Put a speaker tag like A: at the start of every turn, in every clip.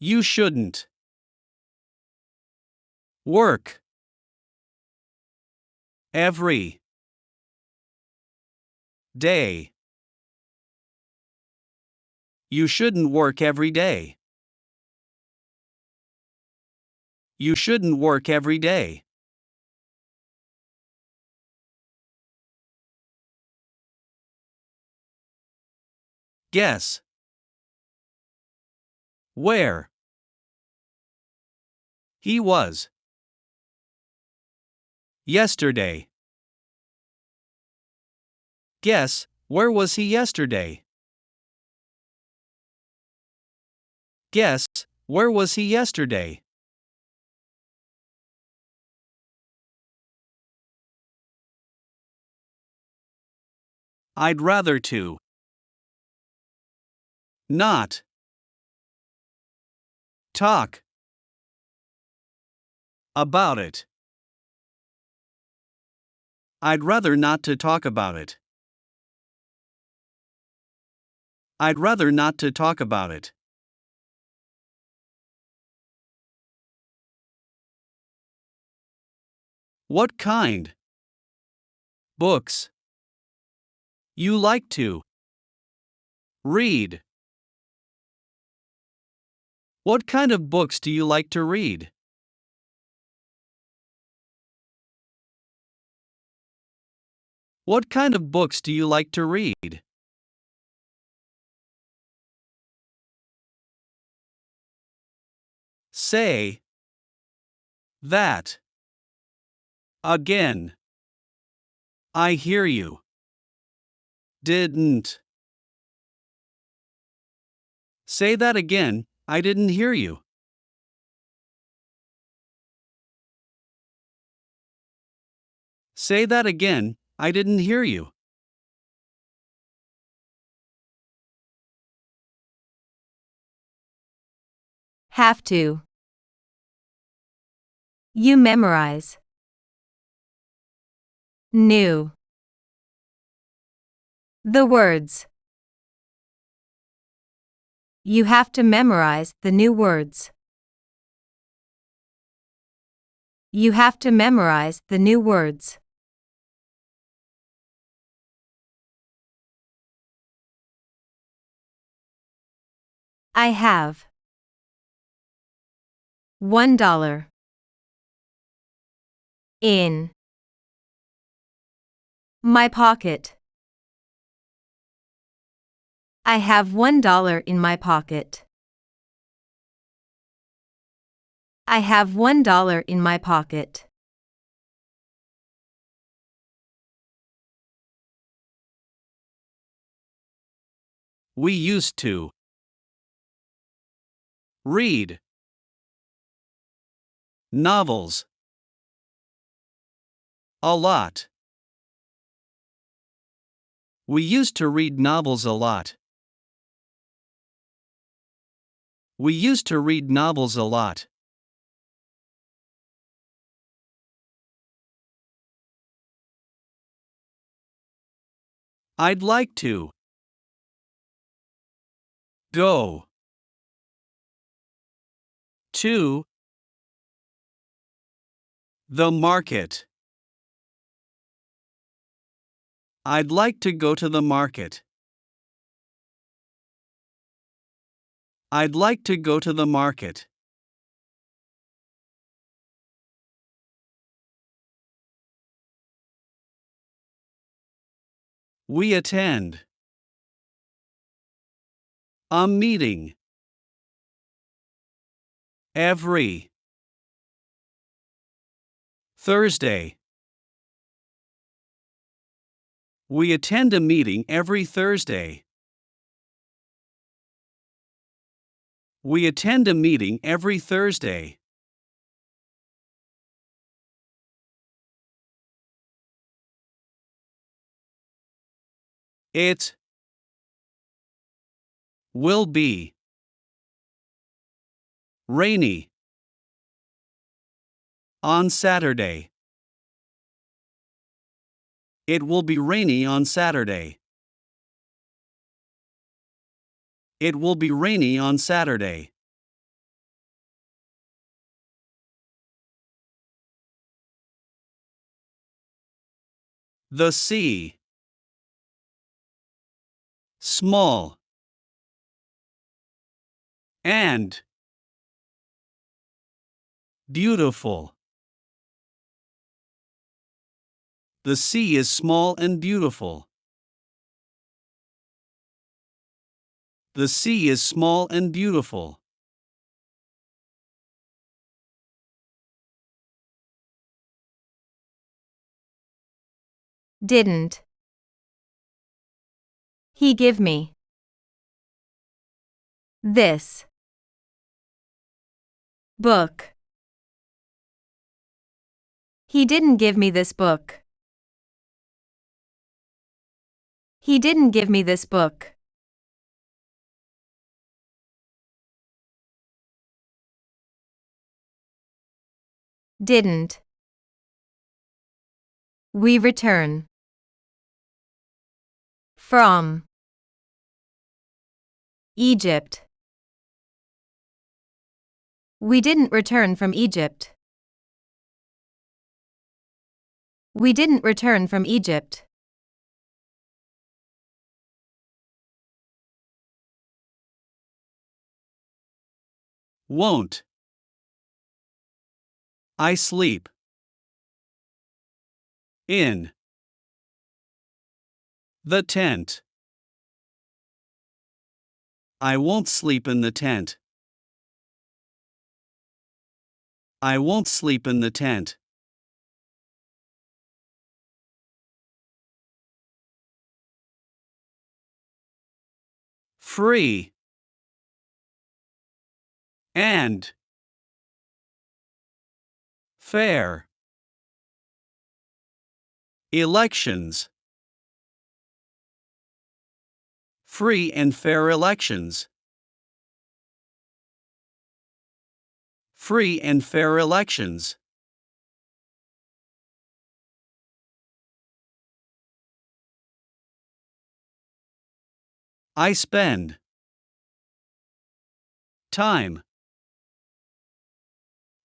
A: You shouldn't. Work. Every. Day. You shouldn't work every day. You shouldn't work every day. Guess. Where? He was. Yesterday. Guess, where was he yesterday? Guess, where was he yesterday? I'd rather to. Not. Talk. About it. I'd rather not to talk about it. I'd rather not to talk about it. What kind? Books. You like to read. What kind of books do you like to read? What kind of books do you like to read? Say that again. I hear you. Didn't. Say that again, I didn't hear you. Say that again, I didn't hear you.
B: Have to. You memorize. New. The words. You have to memorize the new words. You have to memorize the new words. I have. $1. In. My pocket. I have $1 in my pocket. I have $1 in my pocket.
A: We used to read novels a lot. We used to read novels a lot. We used to read novels a lot. I'd like to go to the market. I'd like to go to the market. I'd like to go to the market. We attend a meeting every Thursday. We attend a meeting every Thursday. We attend a meeting every Thursday. It will be rainy on Saturday. It will be rainy on Saturday. It will be rainy on Saturday. The sea. Small. And beautiful. The sea is small and beautiful. The sea is small and beautiful.
B: Didn't. He give me this book. He didn't give me this book. He didn't give me this book. Didn't. We return from Egypt. We didn't return from Egypt. We didn't return from Egypt.
A: Won't. I sleep in the tent. I won't sleep in the tent. I won't sleep in the tent. Free. And fair. Elections. Free and fair elections. Free and fair elections. I spend time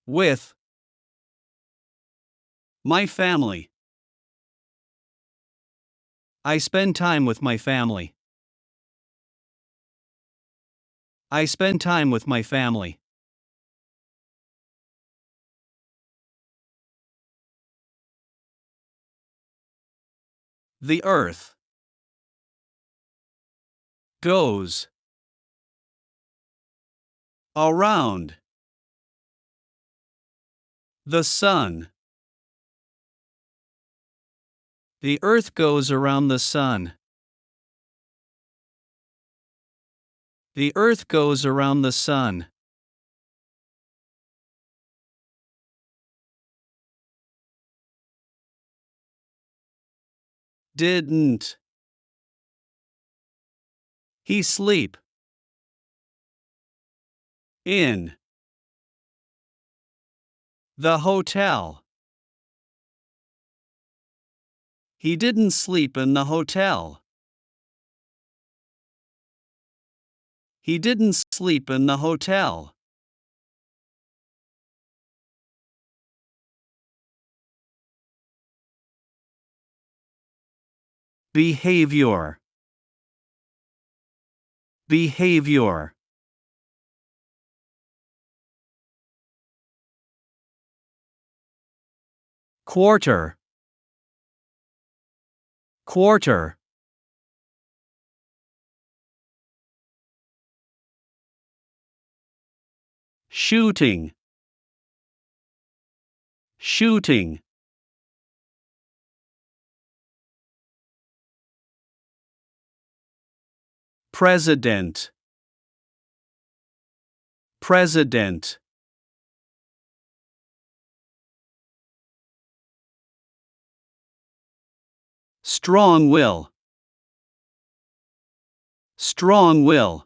A: with my family. I spend time with my family. I spend time with my family. The earth goes around the sun. The earth goes around the sun. The earth goes around the sun. Didn't he sleep in the hotel? He didn't sleep in the hotel. He didn't sleep in the hotel. Behavior. Behavior. Quarter. Quarter. Shooting. Shooting. President. President. Strong will. Strong will.